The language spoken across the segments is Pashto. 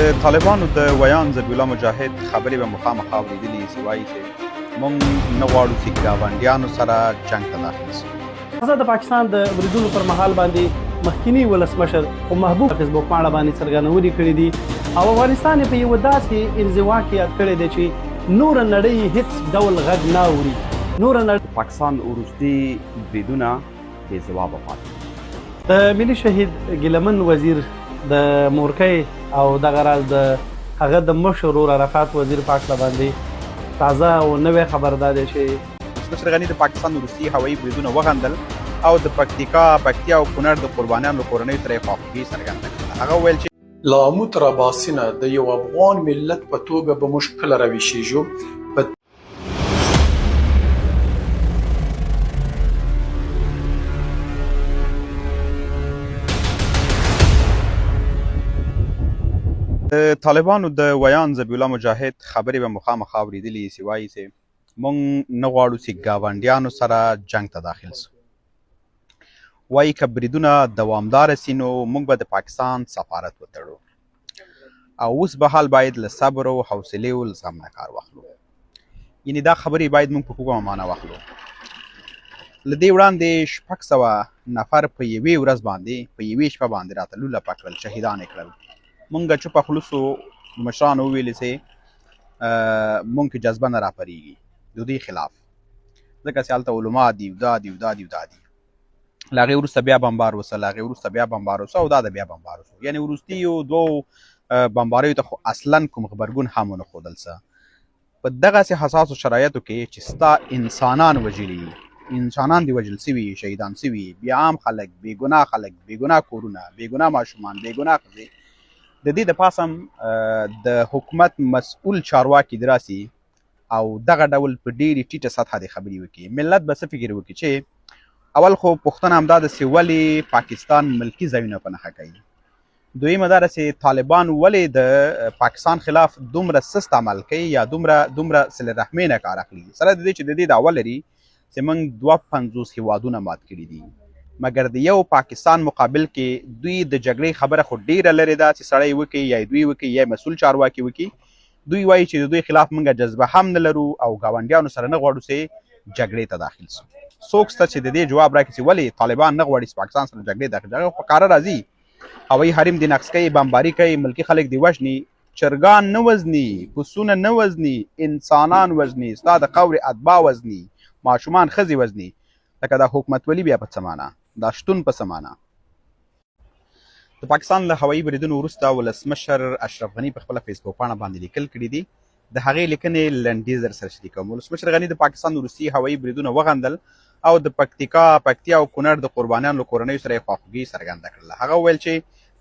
د طالبانو د ویان ذبیح الله مجاهد خبرې به مخامخ اورېدلي چې وایي چې موږ نه غواړو چې ګاونډیانو سره جنګ ته داخل شو. زه د پاکستان د بریدونو پر مهال باندې مخکینی ولسمشر خو محبوب فیسبوک پاڼه باندې څرګندونې کړې دي او افغانستان په یو داسې انزوا کې یاد کړی دی چې نور نړۍ هیڅ ډول غږ نه اوري. نور نړۍ پاکستان وروستي بریدونه بې ځوابه پاتې. د ملي شهید ګیلمن وزیر د مورکۍ او دغه راز د هغه د مشر ورور عرفات وزیر په هکله باندې تازه او نوې خبر دا دی چې مشر غني د پاکستان وروستي هوایي بریدونه وغندل او د پکتیکا او کونړ د قربانیانو کورنیو سره یې خواخوږي څرګنده کړه. هغه وویل چې له امو تر اباسینه د یو افغان ملت په توګه به موږ کله راویښیږو. د طالبانو د ویان ذبیح الله مجاهد خبرې به مخامخ اورېدلي چې وایي چې موږ نه غواړو چې ګاونډیانو سره جنګ ته داخل شو. وایي که بریدونه دوامداره سي نو موږ به د پاکستان سفارت وتړو او اوس به حال باید له صبر او حوصلې او زغم نه کار واخلو. یعنې دا خبرې باید موږ په کومه معنا واخلو. له دې وړاندې 600 نفر په یوې ورځ باندې په یوې شپه باندې راته لوله پکړل، شهیدان یې کړل. مونږ چوپه خوله سو، مشرانو وویلې چې مونږ کې جذبه نه راپرېږي د دوی خلاف، ځکه چې هلته علما دي دا دي دا دي دا دي. له هغې وروسته بیا بمبار وسه، له هغې وروسته بیا بمبار وسه او دا د بیا بمبار وسو. یعنې وروستیو دوو بمباریو ته خو اصلا کوم غبرګون هم ونه ښودل څه. په دغسې حساسو شرایطو کې چې ستا انسانان وژلي، انسانان دې وژل سوي، شهیدان سوي، بیا عام خلک، بېګناه خلک، بېګناه کورونه، بېګناه ماشومان، بېګناه ښځې، د دې د پاسم د حکومت مسؤل چارواکي د راسي او دغه ډول په ډېرې ټیټه سطحه د خبرې وکړي. ملت به څه فکر وکړي چې اول خو پوښتنه همدا ده چې ولې پاکستان ملکي ځایونه په نښه کوي. دویمه دا ده چې طالبان ولې د پاکستان خلاف دومره سست عمل کوي یا دومره صله رحمۍ نه کار اخلي، سره د دې چې د دې دعوه لري چې موږ 52 هېوادونه مات کړي دي. مګر د یو پاکستان مقابل کې دوی د جګړې خبره خو ډیره لرې ده چې سړی وکړي یا دوی وکړي یا مسؤل چارواکي وکړي. دوی وایي چې د دوی خلاف موږ جذبه هم نه لرو او ګاونډیانو سره نه غواړو چې جګړې ته داخل سو. څوک شته چې د دې جواب راکړي چې ولې طالبان نه غواړي چې پاکستان سره جګړې داخل شي؟ هغه په ښکاره راځي، هوایي حریم دې نقض کوي، بمباري کوي، ملکي خلک دې وژني، چرګان نه وزني، پسونه نه وزني، انسانان وزني، ستا د خاورې اتباع وزني، ماشومان ښځې وزني. لکه دا حکومتولي بیا په څه معنا، دا شتون په څه معنا؟ د پاکستان له هوایي بریدونو وروسته ولسمشر اشرف غني په خپله فیسبوک پاڼه باندې لیکل کړي دي. د هغې لیکنې لنډیز در سره شریکوم. ولسمشر غني د پاکستان وروستي هوایي بریدونه وغندل او د پکتیکا او کونړ د قربانیانو له کورنیو سره یې خواخوږي څرګنده کړله. هغه وویل چې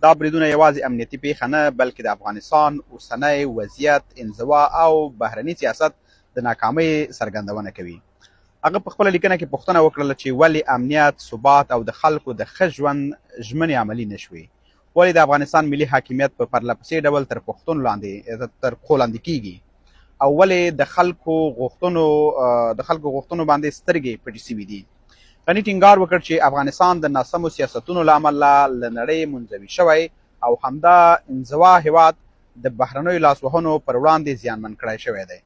دا بریدونه یوازې امنیتي پیښه نه بلکې د افغانستان اوسنی وضعیت، انزوا او بهرني سیاست د ناکامۍ څرګندونه کوي. هغه په خپله لیکنه کې پوښتنه وکړله چې ولې امنیت، ثبات او د خلکو د ښه ژوند ژمنې عملي نه شوې؟ ولې د افغانستان ملي حاکمیت په پرله پسې ډول تر پښو لاندې کیږي؟ او ولې د خلکو غوښتنو باندې سترګې پټې سوي دي؟ غني ټینګار وکړ چې افغانستان د ناسمو سیاستونو له امله له نړۍ منزوي شوی او همدا انزوا هېواد د بهرنیو لاسوهنو پر وړاندې زیانمن کړی شوی دی.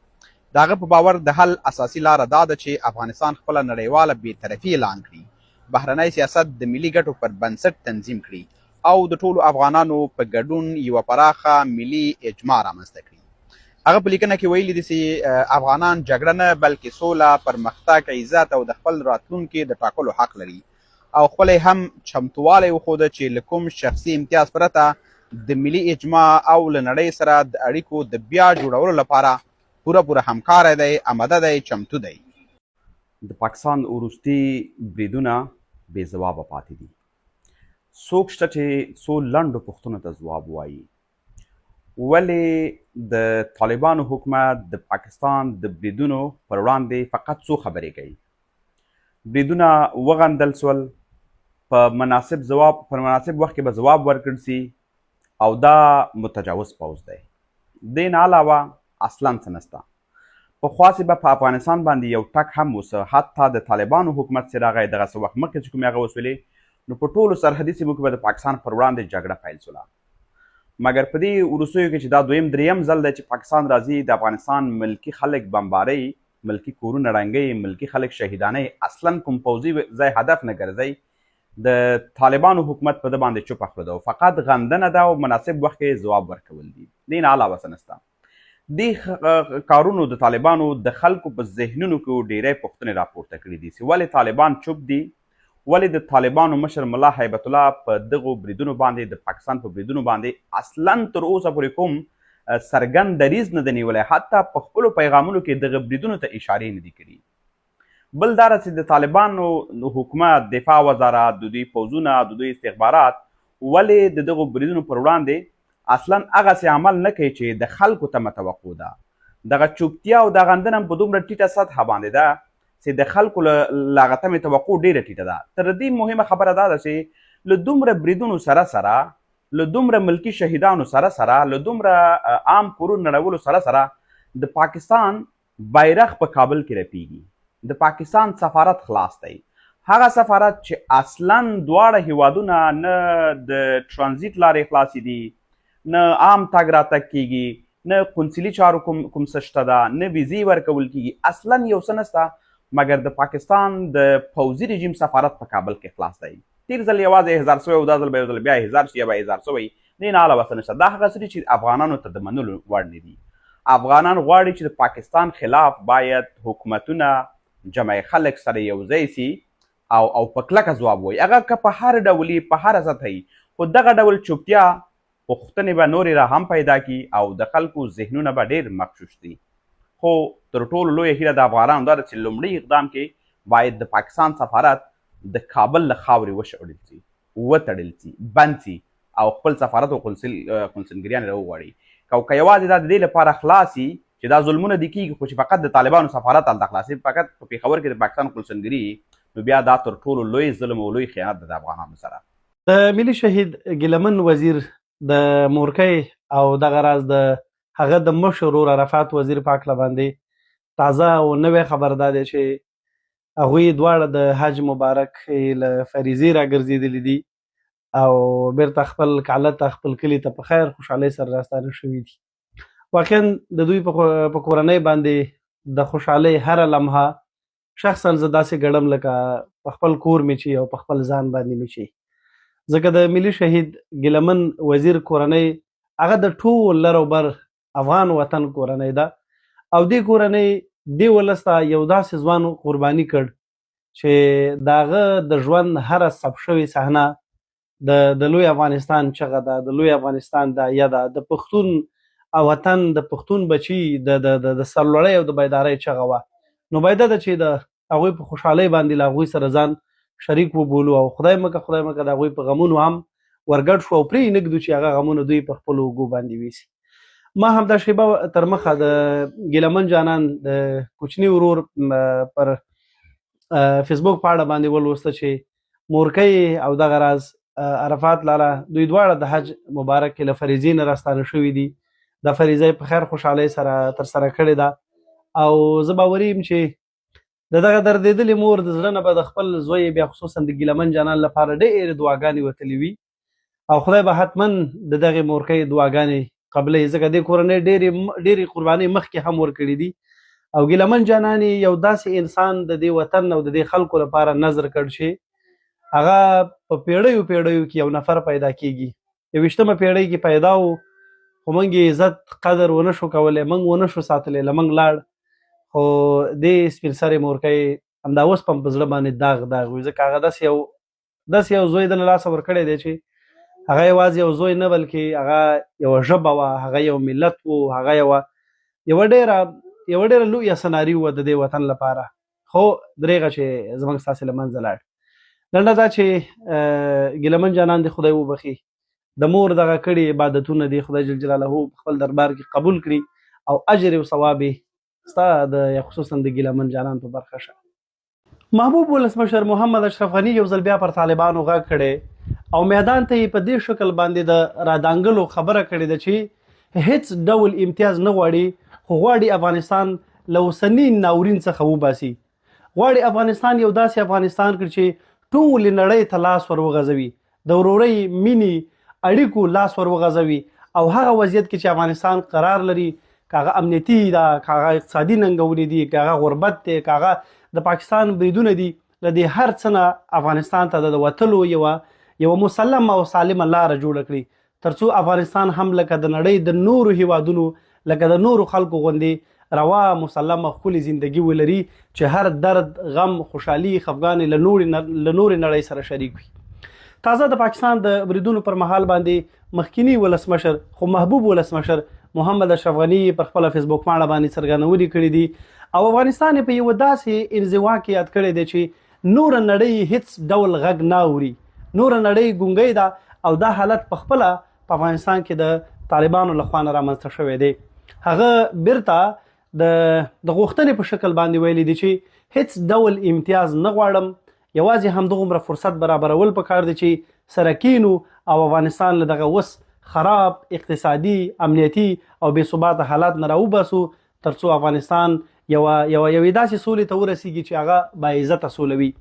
د هغه په باور د حل اساسي لاره دا ده چې افغانستان خپله نړیواله بېطرفي اعلان کړي، بهرنی سیاست د ملي ګټو پر بنسټ تنظیم کړي او د ټولو افغانانو په ګډون یوه پراخه ملي اجماع رامنځته کړي. هغه په لیکنه کې ویلي دي چې افغانان جګړه نه بلکې سوله، پرمختګ، عزت او د خپل راتلونکي د ټاکلو حق لري او خپله هم چمتوالی وښوده چې له کوم شخصي امتیاز پرته د ملي اجماع او له نړۍ سره د اړیکو د بیا جوړولو لپاره پوره همکاره دی، آماده دی، چمتو دی. د پاکستان وروستي بریدونه بې ځوابه پاتې دي. څوک شته چې څو لنډو پوښتنو ته ځواب وایي. ولې د طالبانو حکومت د پاکستان د بریدونو پر وړاندې فقط څو خبرې کوي؟ بریدونه وغندل سول، په مناسب وخت کې به ځواب ورکړل سي او دا متجاوز پوځ دی. دې نه علاوه اصلا څه نسته. پخواسې به په افغانستان باندې یو ټک هم اوسه، حتی د طالبانو حکومت چې راغی دغسې وخت مخکې چې کومې هغه وسولې، نو په ټولو سرحدي سیمو کې به د پاکستان پر وړاندې جګړه پیل سوله. مګر په دې وروستیو کې چې دا دویم دریم ځل دی چې پاکستان راځي د افغانستان ملکي خلک بمباري، ملکي کورونه ړنګوي، ملکي خلک شهیدانوي، اصلا کوم پوځي ځای هدف نه ګرځي. د طالبانو حکومت په ده باندې چوپه خوله ده او فقط غندنه ده او مناسب وخت کې ځواب ورکول دي. دې نه علاوه څه نشته. دې کارونو د طالبانو د خلکو په ذهنونو کې ډیری پوښتنې راپورته کړي دي چې ولې طالبان چوپ دي، ولې د طالبانو مشر ملا هیبت الله په دغو بریدونو باندې د پاکستان په بریدونو باندې اصلا تر اوسه پورې کوم څرګند دریځ نه دی نیولی، حتی په خپلو پیغامونو کې دغه بریدونو ته اشارې نه دي کړي. بل دا چې د طالبانو حکومت، دفاع وزارت، د دوی پوځونه، د دوی استخبارات ولې د دغو بریدونو پر وړاندې اصلا هغسې عمل نه کوي چې د خلکو ته متوقع ده. دغه چوپتیا او دا غندنه په دومره ټیټه سطحه باندې ده چې د خلکو له هغه تمې توقع ډېره ټیټه ده. تر دې مهمه خبره دا ده چې له دومره بریدونو سره سره، له دومره ملکي شهیدانو سره سره، له دومره عام کورونو نړولو سره سره د پاکستان بیرغ په کابل کې رپیږي. د پاکستان سفارت خلاص دی. هغه سفارت چې اصلا دواړه هیوادونه نه د ټرانزیټ لارې خلاصې دي، نه عام تګ راتګ کیږي، نه قونسلي چارو کوم څه شته ده، نه ویزې ورکول کیږي، اصلا یو څه نشته مګر د پاکستان د پوځي رژیم سفارت په کابل کې خلاص دی. تیر ځل یوازې 1000 شوی او دا ځل به یو ځل بیا 1000 شي یا به 1000 شوی. دې نه علاوه څه نشته. دا هغه څه دي چې افغانانو ته د منلو وړ نه دي. افغانان غواړي چې د پاکستان خلاف باید حکومتونه، جمع خلک سره یو ځای سي او په کلکه ځواب وایي. هغه که په هر ډول په هر سطحه وي، خو دغه ډول چوپتیا پوښتنې به نورې را هم پیدا کړي او د خلکو ذهنونه به ډېر مغشوش دي. خو تر ټولو لویه هیله د افغانانو دا ده چې لومړي اقدام کې باید د پاکستان سفارت د کابل له خاورې وشړل سي، وتړل سي، بند سي او خپل سفارت او قونسلګریان راوغواړي. که یوازې دا د دې لپاره خلاصي چې دا ظلمونه دې کېږي، خو چې فقط د طالبانو سفارت هلته خلاصي، فقط په پېښور کې د پاکستان قونسلګري، نو بیا دا تر ټولو لوی ظلم او لوی خیانت ده د افغانانو سره. د ملي شهید ګیلمن وزیر د مورکۍ او دغه راز د هغه د مشر ورور عرفات وزیر پاک له باندې تازه او نوې خبر دا دی چې هغوی دواړه د حج مبارک له فریضې راګرځېدلي دي او بیرته خپل کعلت ته، خپل کلي ته په خیر خوشحالۍ سره راستانه شوي دي. واقعا د دوی په کورنۍ باندې د خوشحالۍ هره لمحه شخصا زه داسې ګڼم لکه په خپل کور مې چې او په خپل ځان باندې مې چې. ځکه د ملي شهید ګیلمن وزیر کورنۍ هغه د ټول لر او بر افغان وطن کورنۍ ده او دې کورنۍ دې ولس ته یو داسې ځوان قرباني کړ چې د هغه د ژوند هره ثبت شوې صحنه د لوی افغانستان چغه ده، د لوی افغانستان داعیه ده، د پښتون او وطن د پښتون بچي د سرلوړۍ او د بیدارۍ چغه وه. نو باید ده چې د هغوی په خوشحالۍ باندې له هغوی سره ځان شریک وبولو او خدای مکه د هغوی په غمونو هم ورګډ شو او پرې یې نږدو چې هغه غمونه دوی په خپلو اوږو باندې ویسي. ما همدا شیبه تر مخه د ګیلمن جانان د کوچني ورور پر فیسبوک پاڼه باندې ولوسته چې مورکۍ او دغه راز عرفات لاله دوی دواړه د حج مبارک کې له فریضې نه راستانه شوي دي. د فریضه په خیر خوشحالۍ سره ترسره کړې ده او زه باوري یم چې د دغه دردېدلې مور د زړه نه به د خپل زوی بیا خصوصا د ګیلمن جانان لپاره ډېرې دعاګانې وتلې وي او خدای به حتما د دغې مورکۍ دعاګانې قبلې، ځکه دې کورنۍ ډېرې قربانۍ مخکې هم ورکړي دي او ګیلمن جانان یو داسې انسان د دې وطن او د دې خلکو لپاره نظر کړ چې هغه په پیړیو کې یو نفر پیدا کیږي. 21مه پیړۍ کې پیدا و خو موږ یې عزت قدر ونه شو کولی، موږ ونه شو ساتلی، له موږ لاړ. خو دې سپین سرې مورکۍ همدا اوس په زړه باندې داغ وي، ځکه هغه داسې یو زوی د له لاسه ورکړی دی چې هغه یوازې یو زوی نه بلکې هغه یوه ژبه وه، هغه یو ملت و، هغه یوه ډېره لویه سناري وه د دې وطن لپاره. خو درېغه چې زموږ ستاسې له منځه لاړ. لنډه دا چې ګیلمن جانان دې خدای وبخي، د مور دغه کړي عبادتونه دې خدای جل جلاله په خپل دربار کې قبول کړي او اجر او ثواب ستا د خصوصا د ګیلمن جانان په برخه شه. محبوب ولسمشر محمد اشرف غني یو ځل بیا پر طالبانو غږ کړی او میدان ته یې په دې شکل باندې د رادانګلو خبره کړې ده چې هیڅ ډول امتیاز نه غواړي، خو غواړي افغانستان له اوسني ناورین څخه وباسي. غواړي افغانستان یو داسې افغانستان کړي چې ټولې نړۍ ته لاس ور وغځوي، د ورورۍ مینې اړیکو لاس ور وغځوي او هغه وضعیت کې چې افغانستان قرار لري، کاغه امنیتي ده، کاغه اقتصادي ننګونې دي، کاغه غربت دی، کاغه د پاکستان بریدونه دي، له دې هر څه نه افغانستان ته د وتلو یوه مسلم او سالمه لاره جوړه کړي، ترڅو افغانستان هم لکه د نړۍ د نورو هیوادونو، لکه د نورو خلکو غوندې روا مسلمه ښکلې زندگی ولري، چې هر درد، غم، خوشحالي، خفګان له نورې نړۍ سره شریک وي. تازه د پاکستان د بریدونو پر مهال باندې مخکینی ولسمشر خو محبوب ولسمشر محمد اشرف غني پر خپله فیسبوک پاڼه باندې څرګندونې کړي دي او افغانستان په یوه داسې انزوا کې یاد کړی دی چې نوره نړۍ هیڅ ډول غږ نه اوري، نوره نړۍ ګونګۍ ده او دا حالت په خپله په افغانستان کې د طالبانو لخوا نه رامنځته شوی دی. هغه بیرته د غوښتنې په شکل باندې ویلی دي چې هیڅ ډول امتیاز نه غواړم، یوازې همدغومره فرصت برابرول پکار دی چې سره کینو او افغانستان له دغه وس خراب اقتصادي، امنیتي او بې ثباته حالات نه راوباسو، ترڅو افغانستان یوې داسې سولې ته ورسیږي چې هغه باعزته سوله وي.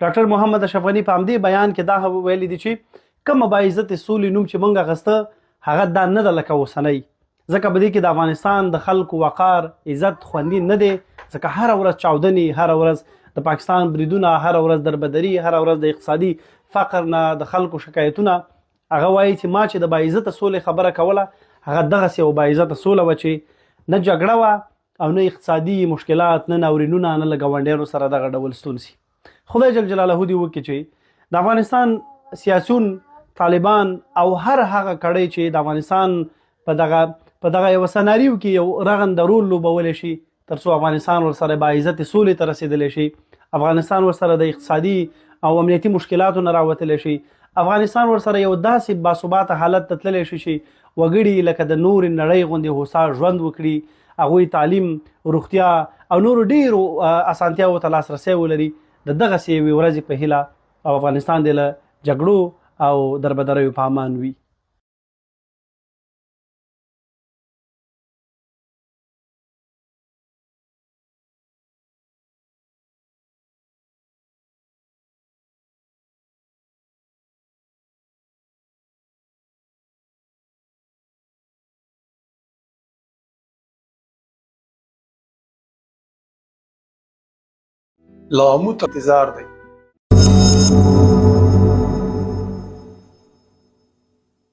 ډاکټر محمد اشرف غني په همدې بیان کې دا ویلي دي چې کومه باعزته سولې نوم چې موږ اخیسته هغه دا نه ده لکه اوسنۍ، ځکه په دې کې د افغانستان د خلکو وقار، عزت خوندي نه دی، ځکه هره ورځ چاودنې، هره ورځ د پاکستان بریدونه، هره ورځ دربدري، هره ورځ د اقتصادي فقر نه د خلکو شکایتونه. هغه وایي چې ما چې د باعزته سولې خبره کوله هغه دغسې یو باعزته سوله وه چې نه جګړه وه او نه اقتصادي مشکلات، نه ناورینونه، نه له ګاونډیانو سره دغه ډول ستون سي. خدای جل جلاله دې وکړي چې د افغانستان سیاسیون، طالبان او هر هغه کړی چې د افغانستان په دغه یو سناریو کې یو رغنده رول لوبولی شي، ترڅو افغانستان ورسره باعزتې سولې ته رسېدلی شي، افغانستان ورسره د اقتصادي او امنیتي مشکلاتو نه راوتلی شي، افغانستان ورسره یو داسې باثباته حالت ته تللی شي چې وګړي لکه د نورې نړۍ غوندې هوسا ژوند وکړي، هغوی تعلیم، روغتیا او نورو ډېرو اسانتیاوو ته لاسرسی ولري. د دغسې یوې ورځې په هیله او افغانستان دې له جګړو او دربدریو په امان وي. لا مو ته انتظار دی